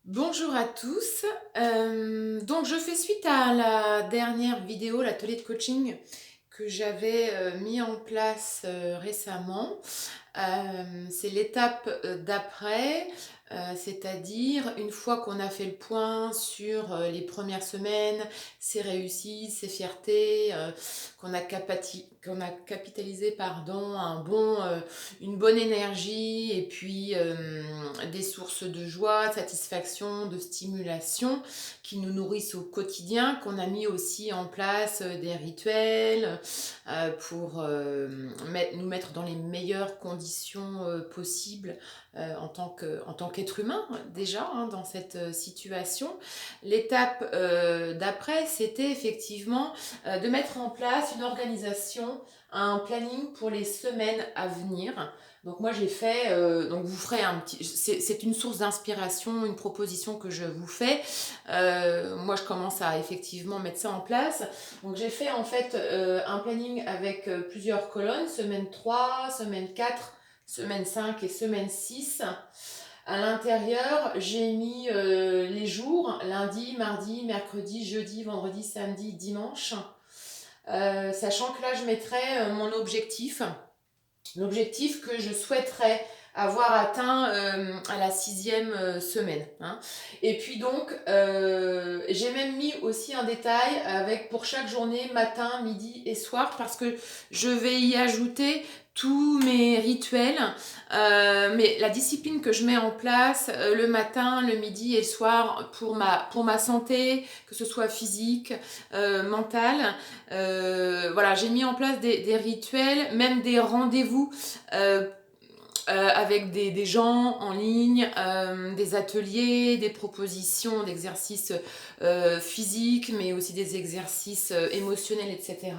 Bonjour à tous. Donc je fais suite à la dernière vidéo, l'atelier de coaching que j'avais mis en place récemment. C'est l'étape d'après, c'est-à-dire une fois qu'on a fait le point sur les premières semaines, ses réussites, ses fiertés, qu'on a capitalisé pardon, une bonne énergie et puis des sources de joie, de satisfaction, de stimulation qui nous nourrissent au quotidien, qu'on a mis aussi en place des rituels pour nous mettre dans les meilleures conditions possibles en tant qu'être humain déjà dans cette situation. L'étape d'après, c'était effectivement de mettre en place une organisation, un planning pour les semaines à venir. Donc moi j'ai fait, donc vous ferez un petit, c'est une source d'inspiration, une proposition que je vous fais. Moi je commence à effectivement mettre ça en place. Donc j'ai fait en fait un planning avec plusieurs colonnes, semaine 3, semaine 4, semaine 5 et semaine 6. À l'intérieur, j'ai mis les jours, lundi, mardi, mercredi, jeudi, vendredi, samedi, dimanche. Sachant que là, je mettrai mon objectif, l'objectif que je souhaiterais avoir atteint à la 6e semaine. Hein. Et puis donc, j'ai même mis aussi un détail avec pour chaque journée, matin, midi et soir, parce que je vais y ajouter tous mes rituels, mais la discipline que je mets en place le matin, le midi et le soir pour ma santé, que ce soit physique, mentale. Voilà, j'ai mis en place des rituels, même des rendez-vous avec des gens en ligne, des ateliers, des propositions d'exercices physiques, mais aussi des exercices émotionnels, etc.,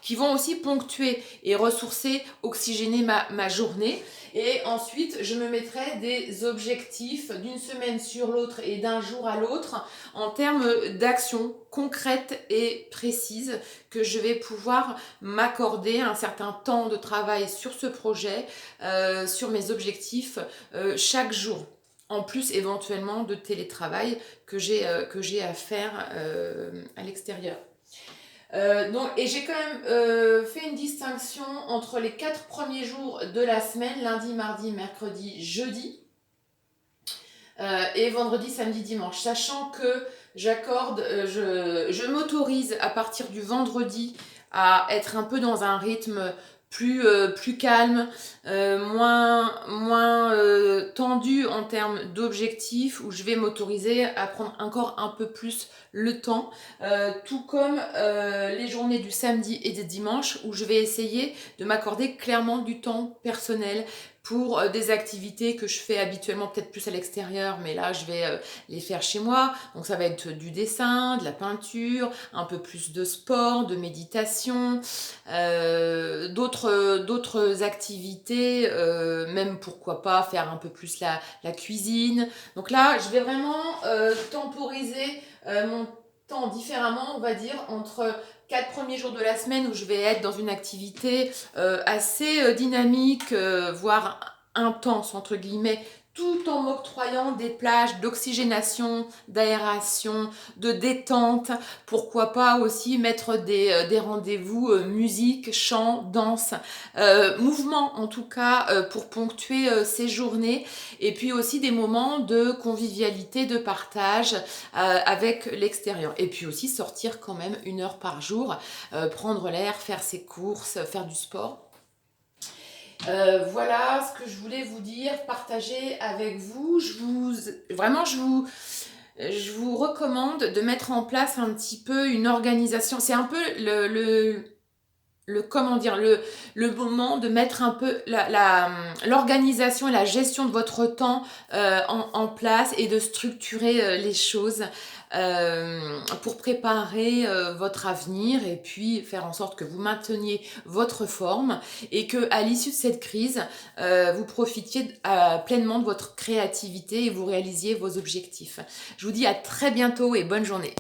qui vont aussi ponctuer et ressourcer, oxygéner ma journée. Et ensuite, je me mettrai des objectifs d'une semaine sur l'autre et d'un jour à l'autre en termes d'actions concrètes et précises que je vais pouvoir m'accorder un certain temps de travail sur ce projet, sur mes objectifs chaque jour. En plus éventuellement de télétravail que j'ai à faire à l'extérieur. Et j'ai quand même fait une distinction entre les 4 premiers jours de la semaine, lundi, mardi, mercredi, jeudi, et vendredi, samedi, dimanche, sachant que je m'autorise à partir du vendredi à être un peu dans un rythme plus calme, moins tendu en termes d'objectifs, où je vais m'autoriser à prendre encore un peu plus le temps, tout comme les journées du samedi et des dimanches, où je vais essayer de m'accorder clairement du temps personnel pour des activités que je fais habituellement peut-être plus à l'extérieur, mais là je vais les faire chez moi. Donc ça va être du dessin, de la peinture, un peu plus de sport, de méditation, d'autres activités, même pourquoi pas faire un peu plus la cuisine. Donc là je vais vraiment temporiser mon temps différemment, on va dire, entre 4 premiers jours de la semaine où je vais être dans une activité assez dynamique, voire intense, entre guillemets, tout en m'octroyant des plages d'oxygénation, d'aération, de détente. Pourquoi pas aussi mettre des rendez-vous musique, chant, danse, mouvement en tout cas pour ponctuer ces journées. Et puis aussi des moments de convivialité, de partage avec l'extérieur. Et puis aussi sortir quand même 1 heure par jour, prendre l'air, faire ses courses, faire du sport. Voilà ce que je voulais vous dire, partager avec vous. Je vous recommande de mettre en place un petit peu une organisation. C'est un peu comment dire, le moment de mettre un peu l'organisation et la gestion de votre temps en place et de structurer les choses pour préparer votre avenir et puis faire en sorte que vous mainteniez votre forme et que à l'issue de cette crise, vous profitiez pleinement de votre créativité et vous réalisiez vos objectifs. Je vous dis à très bientôt et bonne journée.